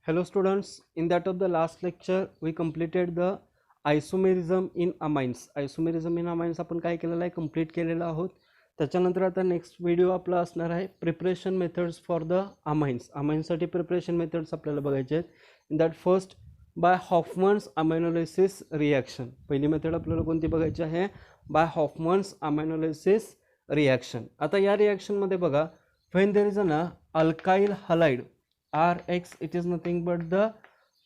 Hello students, in that of the last lecture we completed the isomerism in amines. Isomerism in amines आपण काय केलेलं आहे, complete केलेलं आहोत. त्याच्यानंतर आता नेक्स्ट व्हिडिओ आपला असणार आहे preparation methods for the amines. अमाइन्ससाठी प्रिपरेशन मेथड्स आपल्याला बघायचे आहेत. In that first by Hoffmann's ammonolysis reaction. पहिली मेथड आपल्याला कोणती बघायची आहे, बाय हॉफमन्स अमायनोलायसिस रिॲक्शन. आता या रिॲक्शनमध्ये बघा, when there is an alkyl halide Rx, it is nothing but the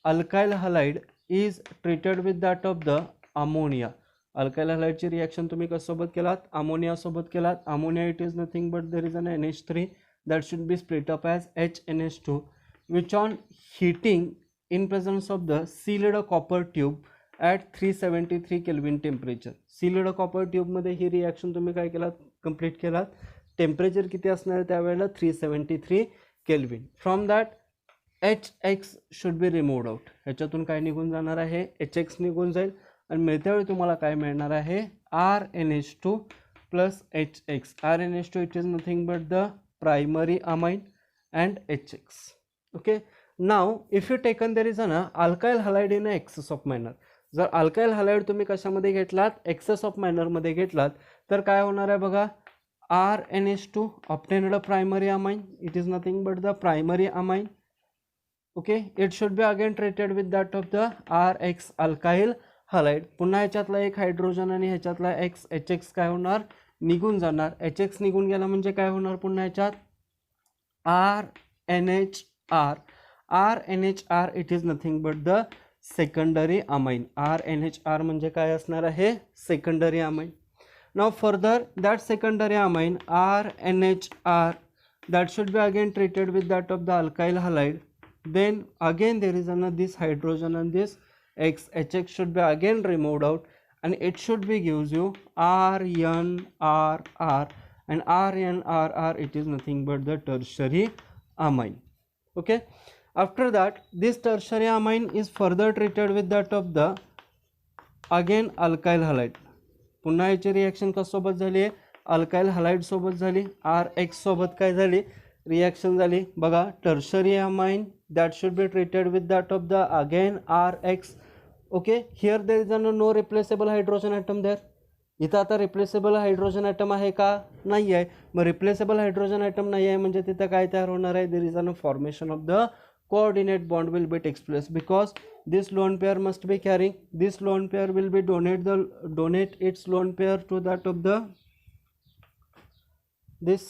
alkyl halide is treated with that of the ammonia. Alkyl halide ची रिएक्शन तुम्ही कशासोबत केलात, अमोनिया सोबत केलात. Ammonia it is nothing but there is an NH3 that should be split up as HNH2 which on heating in presence of the sealed copper tube at 373 Kelvin temperature. sealed copper tube मध्ये ही reaction तुम्ही काय केलात, complete केलात. Temperature किती असणार त्यावेळेला 373 Kelvin. From that HX should be removed out. ह्याच्यातून काय निघून जाणार आहे, HX निघून जाईल आणि मिळत्यावेळी तुम्हाला काय मिळणार आहे, RNH2 plus HX. RNH2 it is nothing but the primary amine and HX. Okay. Now if you taken there is an alkyl halide in excess of manner. जर alkyl halide तुम्ही कशामध्ये घेतलात, excess of manner मध्ये घेतलात तर काय होणार आहे बघा, RNH2 obtained a primary amine. It is nothing but the primary amine. Okay, it should be again treated with that of the Rx alkyl halide. पुन्हा ह्याच्यातला एक हायड्रोजन आणि ह्याच्यातला X HX काय होणार, निघून जाणार. HX निघून गेला म्हणजे काय होणार, पुन्हा ह्याच्यात RNHR. RNHR it is nothing but the secondary amine. RNHR म्हणजे काय असणार आहे, secondary amine. Now further that secondary amine RNHR that should be again treated with that of the alkyl halide. Then again there is another this hydrogen and this X HX should be again removed out and it should be gives you RNRR and RNRR it is nothing but the tertiary amine. Okay, after that this tertiary amine is further treated with that of the again alkyl halide. पुन्हा याची reaction कशासोबत झाली आहे, alkyl halide सोबत झाली. RX सोबत काय झाली, रिॲक्शन झाली बघा, tertiary amine that should be treated with that of the again RX. okay, here there is no replaceable hydrogen atom there. इथं आता रिप्लेसेबल हायड्रोजन ॲटम आहे का, नाही आहे. मग रिप्लेसेबल हायड्रोजन ॲटम नाही आहे म्हणजे तिथं काय तयार होणार आहे, there is an formation of the coordinate bond will be takes place because this lone pair must be carrying, this lone pair will be donate its lone pair to that of the this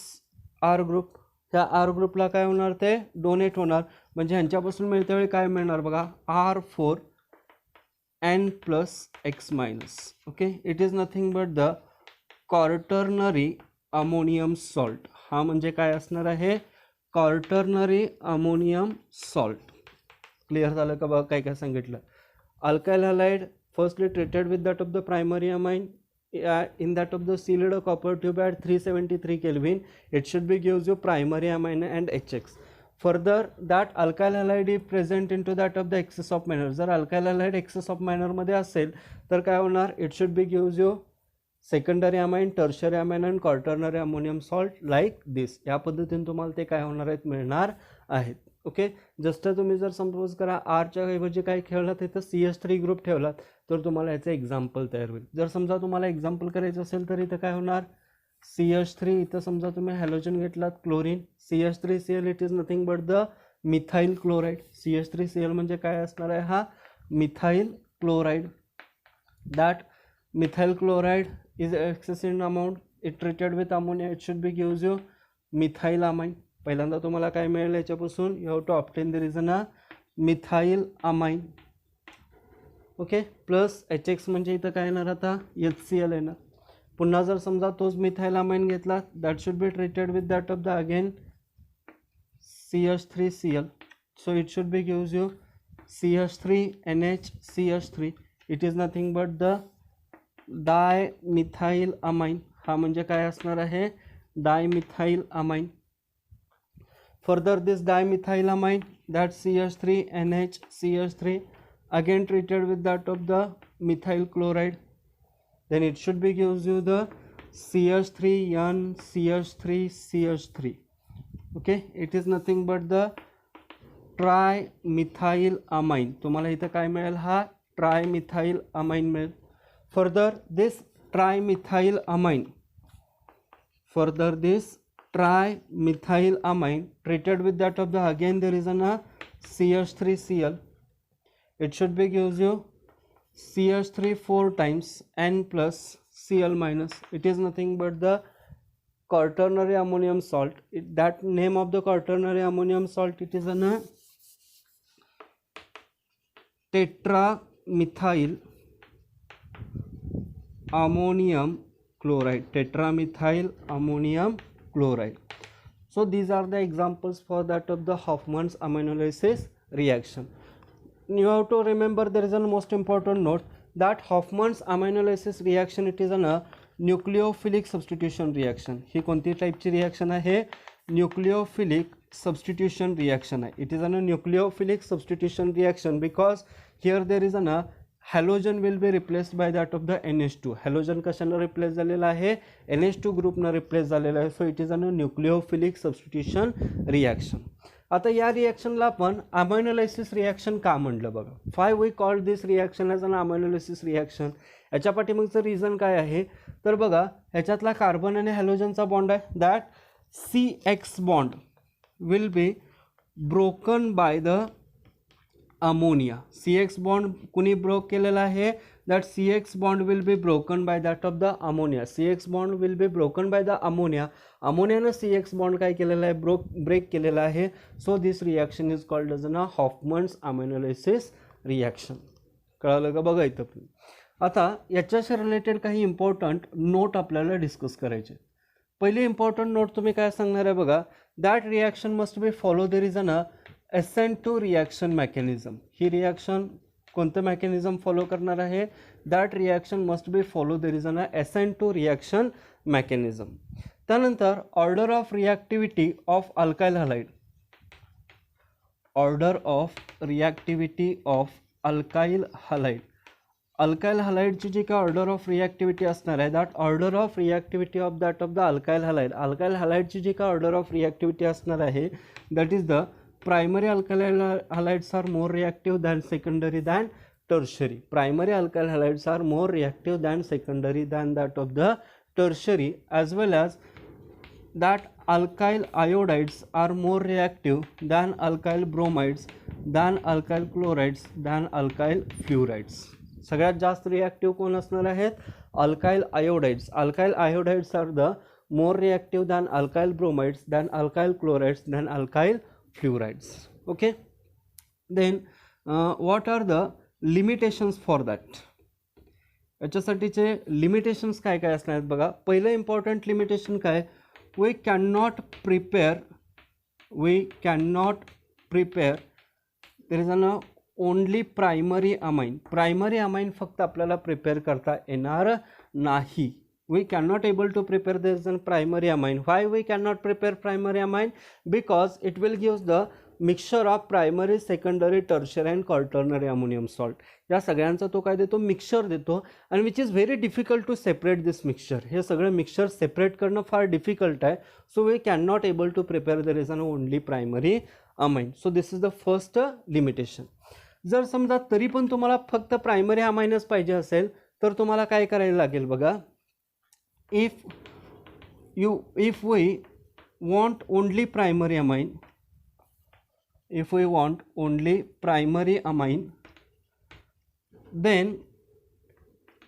R group. त्या R ग्रुपला काय होणार, ते donate होणार. म्हणजे ह्यांच्यापासून मिळत्या वेळी काय मिळणार बघा, R4 N plus X minus. Okay, it is nothing but the quaternary ammonium salt. हा म्हणजे काय असणार आहे, क्वार्टर्नरी अमोनियम सॉल्ट. क्लिअर झालं का बघा काय काय सांगितलं. Alkyl halide firstly treated with that of the primary amine in that of the sealed copper tube at 373 Kelvin. It should be gives you primary amine and HX. Further that alkyl halide is present into that of the excess of manner. जर alkyl halide excess of manner मध्ये असेल तर काय होणार, it should be gives you secondary amine, tertiary amine and quaternary ammonium salt like this. या पद्धतीने तुम्हाला ते काय होणार आहेत, मिळणार आहेत. ओके, जस्ट तुम्ही जर सपोज करा आरच्या ऐवजी काय ठेवलात, तिथं CH3 ग्रुप ठेवलात तर तुम्हाला याचं एक्झाम्पल तयार होईल. जर समजा तुम्हाला एक्झाम्पल करायचं असेल तर इथं काय होणार, CH3 इथं समजा तुम्ही हॅलोजन घेतलात chlorine, CH3Cl it is nothing but the methyl chloride. CH3Cl म्हणजे काय असणार आहे, हा methyl chloride. That methyl chloride is excess in amount, it treated with ammonia, it should be gives you methyl amine. पहिल्यांदा तुम्हाला काय मिळेल याच्यापासून, you have to obtain the reason methyl amine. Okay, plus HX म्हणजे इथं काय येणार आता, HCl येणार. पुन्हा जर समजा तोच मिथाइल अमाइन घेतला, that should be treated with that of the again CH3Cl. So it should be gives you CH3NH CH3. It is nothing but the dimethyl amine. हा म्हणजे काय असणार आहे, dimethyl amine. Further this dimethylamine, that CH3NH CH3 again treated with that of the methyl chloride, then it should be gives you the CH3N CH3 CH3. Okay, it is nothing but the trimethyl amine, तुम्हाला इथं काय मिळेल, हा trimethyl amine मिळेल. Further this trimethyl amine, further this trimethyl amine treated with that of the, again there is an CH3Cl, it should be gives you CH3 4 times N plus Cl minus, it is nothing but the quaternary ammonium salt. That name of the quaternary ammonium salt, it is an tetramethyl ammonium chloride, tetramethyl ammonium chloride. So these are the examples for that of the Hofmann's aminolysis reaction. You have to remember, there is a most important note that Hofmann's aminolysis reaction, it is a nucleophilic substitution reaction. ही कोणती टाइपची reaction आहे, nucleophilic substitution reaction आहे. It is a nucleophilic substitution reaction because here there is a halogen will be replaced by that of the NH2. halogen कशाने replace झालेला आहे, NH2 ग्रुपने replace झालेला आहे. So it is a nucleophilic substitution reaction. आता या रिॲक्शनला आपण अमायनोलायसिस रिॲक्शन का म्हणलं बघा. Why we called this reaction as an ammonolysis reaction. याच्या पाठीमागचं रिझन काय आहे तर बघा, ह्याच्यातला कार्बन आणि हॅलोजनचा बॉन्ड आहे, that CX bond will be broken by the ammonia. CX bond कुणी ब्रोक केलेला आहे, that CX bond will be broken by that of the ammonia. CX bond will be broken by the ammonia. अमोनियानं CX bond काय केलेला आहे, break केलेला आहे. So this reaction is called as a Hoffmann's ammonolysis reaction. कळलं का बघा इथं. आता याच्याशी रिलेटेड काही इम्पॉर्टंट नोट आपल्याला डिस्कस करायचे. पहिली इम्पॉर्टंट नोट तुम्ही काय सांगणार आहे बघा, that reaction must be follow there is an SN2 reaction mechanism. ही रिॲक्शन कोणतं मेकॅनिझम फॉलो करणार आहे, that reaction must be follow there is an SN2 reaction mechanism. त्यानंतर order of reactivity of alkyl halide, order of reactivity of alkyl halide. Alkyl हलाइडची जी काय order of reactivity असणार आहे, that order of reactivity of that of the alkyl halide. Alkyl हलाइडची जी काय order of reactivity असणार आहे, that is the primary alkyl halides are more reactive than secondary than tertiary. Primary alkyl halides are more reactive than secondary than that of the tertiary, as well as that alkyl iodides are more reactive than alkyl bromides, than alkyl chlorides, than alkyl fluorides. सगळ्यात जास्त reactive कोण असणार आहेत, alkyl iodides. alkyl iodides are the more reactive than alkyl bromides, than alkyl chlorides, than alkyl fluorides. Okay, then what are the limitations for that? याच्यासाठीचे limitations काय काय असणार आहेत बघा. पहिलं इम्पॉर्टंट लिमिटेशन काय, we can not prepare there is an only primary amine. Primary amine फक्त आपल्याला प्रिपेअर करता येणार नाही. We cannot able to prepare this in primary amine. Why we cannot prepare primary amine? Because it will give the mixture of primary, secondary, tertiary and quaternary ammonium salt. या सगळ्यांचा तो काय देतो, मिक्सचर देतो, and which is very difficult to separate this mixture. हे सगळं mixture separate करणं फार डिफिकल्ट आहे. So we cannot able to prepare the reason only primary amine. So this is the first limitation. जर समजा तरी पण तुम्हाला फक्त प्रायमरी अमाइनच पाहिजे असेल तर तुम्हाला काय करायला लागेल बघा. if we want only primary amine, if we want only primary amine, then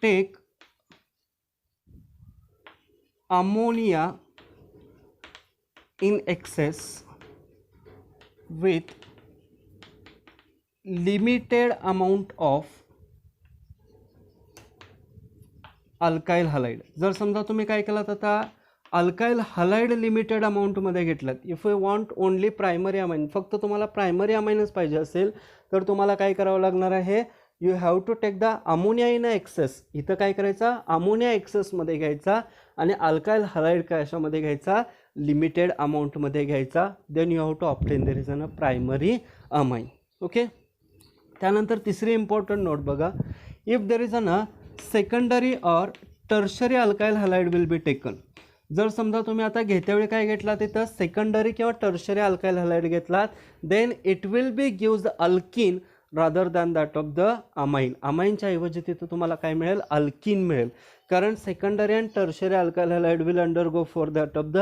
take ammonia in excess with limited amount of alkyl halide. जर समजा तुम्ही काय केलात, आता अल्काइल हलाइड लिमिटेड अमाऊंटमध्ये घेतलात. If you want only primary amine, फक्त तुम्हाला प्रायमरी अमाइनच पाहिजे असेल तर तुम्हाला काय करावं लागणार आहे, you have to take the ammonia in excess. इथं काय करायचा, अमोनिया एक्सेसमध्ये घ्यायचा आणि अल्काइल हलाइड काय अशामध्ये घ्यायचा, लिमिटेड अमाऊंटमध्ये घ्यायचा. Then you have to obtain the reason primary amine. Okay, त्यानंतर तिसरी इम्पॉर्टंट नोट बघा, if there is an secondary or tertiary alkyl halide will be taken. जर समजा तुम्ही आता घेत्यावेळी काय घेतला तिथं सेकंडरी किंवा टर्शरी अल्काइल हॅलाइड घेतलात, then it will be gives alkene rather than that of the amine. अमाइनच्या ऐवजी तिथं तुम्हाला काय मिळेल, अल्किन मिळेल. कारण secondary and tertiary alkyl halide will undergo for that of the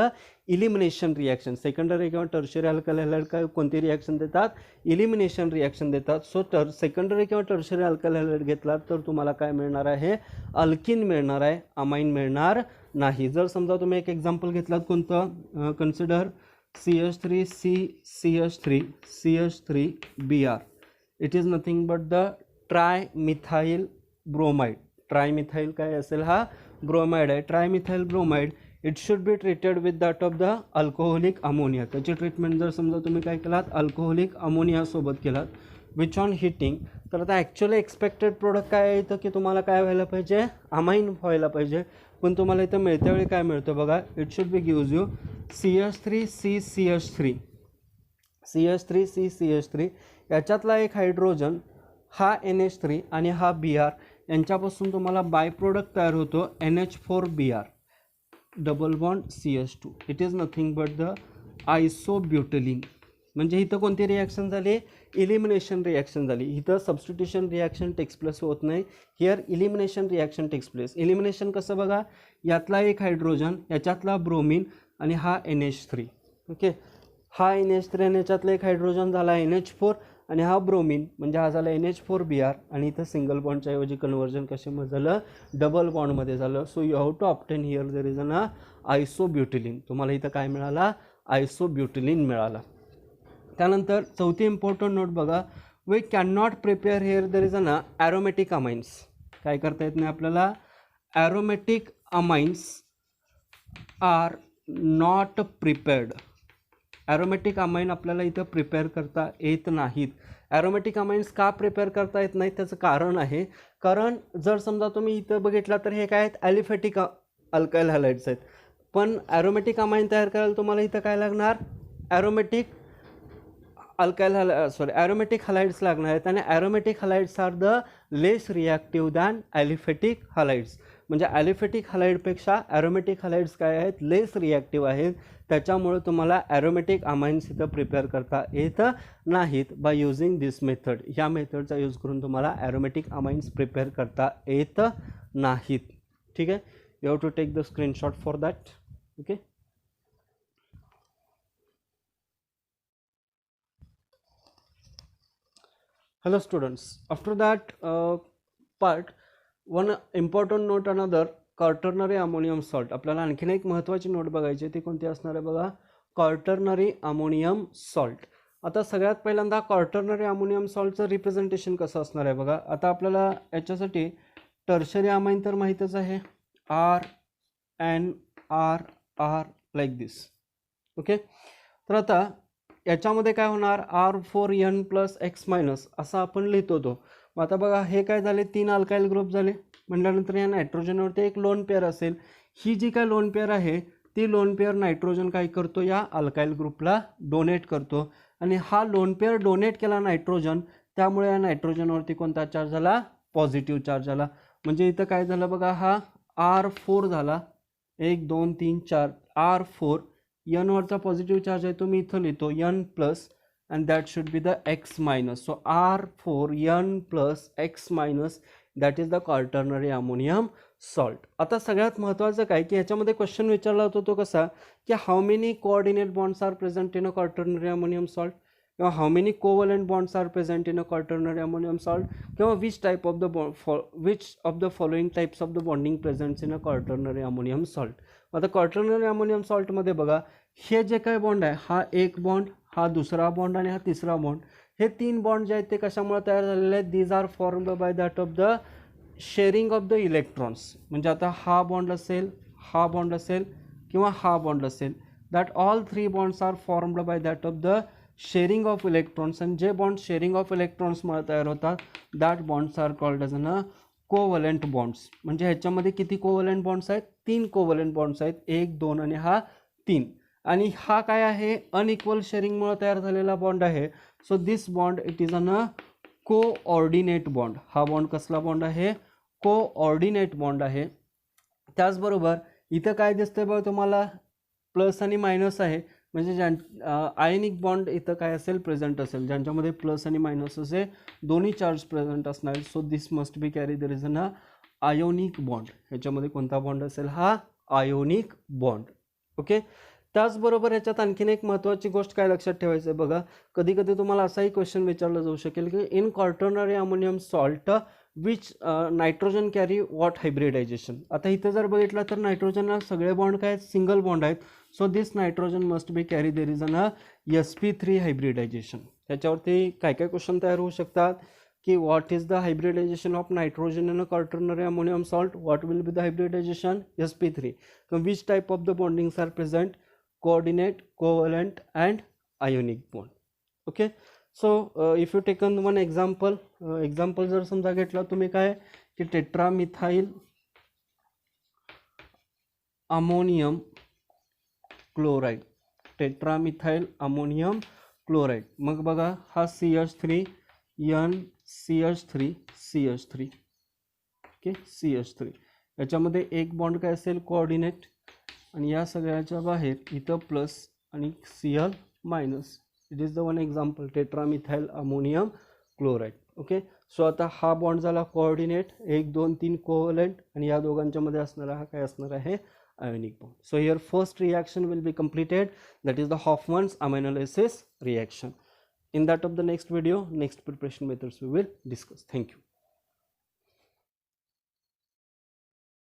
elimination reaction. Secondary किंवा टर्शरी अल्काइल हॅलाइड काय कोणती रिॲक्शन देतात, इलिमिनेशन रिॲक्शन देतात. सो सेकंडरी किंवा टर्शरी अल्काइल हॅलाइड घेतलात तर तुम्हाला काय मिळणार आहे, अल्किन मिळणार आहे, अमाइन मिळणार नाही. जर समजा तुम्ही एक एक्झाम्पल घेतलात कोणतं, consider CH3CH3CH3Br. It is nothing but the trimethyl bromide. Trimethyl काय असेल, हा ब्रोमाइड आहे, trimethyl bromide. It should be treated with that of the alcoholic ammonia. त्याची ट्रीटमेंट जर समजा तुम्ही काय केलात, अल्कोहोलिक अमोनियासोबत केलात, विच ऑन हिटिंग. तर आता ॲक्च्युअली एक्सपेक्टेड प्रोडक्ट काय येतं की तुम्हाला काय व्हायला पाहिजे, अमाइन व्हायला पाहिजे. पण तुम्हाला इथं मिळत्यावेळी काय मिळतं बघा, it should B gives you CH3CCH3 याच्यातला एक हायड्रोजन, हा NH3 आणि हा Br, यांच्यापासून तुम्हाला बाय प्रोडक्ट तयार होतो NH4Br double bond CH2. It is nothing but the isobutylene. म्हणजे इथं कोणती रिॲक्शन झाली, इलिमिनेशन रिॲक्शन झाली. इथं सबस्टिट्यूशन रिॲक्शन टेक्स प्लेस होत नाही, here elimination reaction takes place. Elimination कसं बघा, यातला एक हायड्रोजन, याच्यातला ब्रोमीन आणि हा NH3. ओके, हा NH3 आणि याच्यातला एक हायड्रोजन झाला NH4 आणि हा ब्रोमीन म्हणजे हा झाला NH4Br. आणि इथं सिंगल बॉन्डच्या ऐवजी कन्वर्जन कशामध्ये झालं, डबल बॉन्डमध्ये झालं. So you have to obtain here there is an isobutylene. तुम्हाला इथं काय मिळाला, आयसोब्युटिलीन मिळाला. त्यानंतर चौथी इम्पॉर्टंट नोट बघा, we can not prepare here there is an aromatic amines. काय करता येत नाही आपल्याला, aromatic amines are not prepared. Aromatic amine आपल्याला इथं प्रिपेअर करता येत नाहीत. ॲरोमॅटिक अमाइन्स का प्रिपेअर करता येत नाहीत त्याचं कारण आहे. कारण जर समजा तुम्ही इथं बघितला तर हे काय आहेत, ॲलिफॅटिक अल्काइल हॅलाइड्स आहेत. पण ॲरोमॅटिक अमाइन तयार करायला तुम्हाला इथं काय लागणार, ॲरोमॅटिक हॅलाइड्स लागणार आहेत. आणि aromatic halides are the less reactive than aliphatic halides. म्हणजे ॲलिफॅटिक हॅलाइडपेक्षा ॲरोमॅटिक हॅलाइड्स काय आहेत, लेस रिॲक्टिव्ह आहेत. त्याच्यामुळे तुम्हाला ॲरोमॅटिक अमाइन्स इथं प्रिपेअर करता येत नाहीत बाय युझिंग दिस मेथड. ह्या मेथडचा यूज करून तुम्हाला ॲरोमॅटिक अमाइन्स प्रिपेअर करता येत नाहीत. ठीक आहे, you have to take the screenshot for that. Okay, hello students, after that part, one important note another, quaternary ammonium salt. आपल्याला आणखीन एक महत्त्वाची नोट बघायची ती कोणती असणार आहे बघा, क्वार्टर्नरी अमोनियम सॉल्ट. आता सगळ्यात पहिल्यांदा क्वार्टर्नरी अमोनियम सॉल्टचं रिप्रेझेंटेशन कसं असणार आहे बघा. आता आपल्याला याच्यासाठी टर्शरी अमाइन तर माहीतच आहे, RNRR लाईक दिस. ओके, तर आता याच्यामध्ये काय होणार, R4N+X- असं आपण लिहितो तो. मग आता बघा हे काय झाले, 3 अल्काइल ग्रुप झाले. म्हटल्यानंतर या नायट्रोजनवरती एक लोन पेअर असेल. ही जी काय लोन पेअर आहे ती लोन पेअर नायट्रोजन काय करतो, या अल्काइल ग्रुपला डोनेट करतो. आणि हा लोन पेअर डोनेट केला नायट्रोजन, त्यामुळे या नायट्रोजनवरती कोणता चार्ज झाला, पॉझिटिव्ह चार्ज झाला. म्हणजे इथं काय झालं बघा, हा R4 झाला, 1 2 3 4 R4. N वरचा पॉझिटिव्ह चार्ज आहे तो मी इथं लिहितो N+ and that should be the X-. So R4N+X-, that is the quaternary ammonium salt. आता सगळ्यात महत्त्वाचं काय की ह्याच्यामध्ये क्वेश्चन विचारला होता तो कसा की how many coordinate bonds are present in a quaternary ammonium salt, किंवा how many covalent bonds are present in a quaternary ammonium salt, किंवा which of the following types of the bonding presents in a quaternary ammonium salt. आता quaternary ammonium सॉल्टमध्ये बघा हे जे काय bond आहे, हा एक बॉन्ड, हा दुसरा बॉन्ड आणि हा तिसरा बॉन्ड, हे 3 बॉन्ड जे आहेत ते कशामुळे तयार झालेले आहेत, these are formed by that of the sharing of the electrons. म्हणजे आता हा बॉन्ड असेल, हा बॉन्ड असेल किंवा हा बॉन्ड असेल, that all 3 bonds are formed by that of the sharing of electrons. आणि जे बॉन्ड शेअरिंग ऑफ इलेक्ट्रॉन्समुळे तयार होतात that bonds are called as an covalent bonds. म्हणजे ह्याच्यामध्ये किती कोव्हलंट बॉन्ड्स आहेत, 3 कोव्हलंट बॉन्ड्स आहेत, 1 2 आणि हा 3. आणि हा काय आहे, अनइक्वल शेअरिंगमुळे तयार झालेला बॉन्ड आहे. So this bond it is an coordinate bond. हा बॉन्ड कसला बॉन्ड आहे, कोऑर्डिनेट बॉन्ड आहे. त्याचबरोबर इथं काय दिसतंय बघा तुम्हाला, प्लस आणि मायनस आहे, म्हणजे आयनिक बॉन्ड इथं काय असेल, प्रेझेंट असेल, ज्यांच्यामध्ये प्लस आणि मायनस असे दोन्ही चार्ज प्रेझेंट असणार. So this must be carry the reason हा आयोनिक बॉन्ड. ह्याच्यामध्ये कोणता बॉन्ड असेल, हा आयोनिक बॉन्ड. ओके. त्याचबरोबर याच्यात आणखीन एक महत्त्वाची गोष्ट काय लक्षात ठेवायचं आहे बघा, कधी कधी तुम्हाला असाही क्वेश्चन विचारला जाऊ शकेल की in quaternary ammonium salt which nitrogen carry what hybridization. आता इथे जर बघितलं तर नायट्रोजनला सगळे बॉन्ड काय आहेत, सिंगल बॉन्ड आहेत. So this nitrogen must be carry there is an sp3 hybridization. त्याच्यावरती काय काय क्वेश्चन तयार होऊ शकतात की what is the hybridization of nitrogen in a quaternary ammonium salt, what will be the hybridization, sp3. Which type of the bondings are present, coordinate, covalent and ionic bond. Okay, so if you taken one example, example जर समजा घेतला तुम्ही काय की टेट्रामिथाइल ammonium chloride, टेट्रामिथाइल ammonium chloride. मग बघा हा CH3 NCH3 CH3. Okay, CH3 याच्यामध्ये एक बॉन्ड काय असेल, कोऑर्डिनेट, आणि या सगळ्याच्या बाहेर इथं प्लस आणि Cl minus. It is the one example, टेट्रामिथाइल ammonium chloride. Okay. So आता हा बॉन्ड झाला कोऑर्डिनेट, 1 2 3 कोव्हलंट, आणि या दोघांच्या मध्ये असणारा हा काय असणार आहे, ionic bond. So here first reaction will be completed, that is the Hoffman's aminolysis reaction. In that of the next video, next preparation methods we will discuss. Thank you.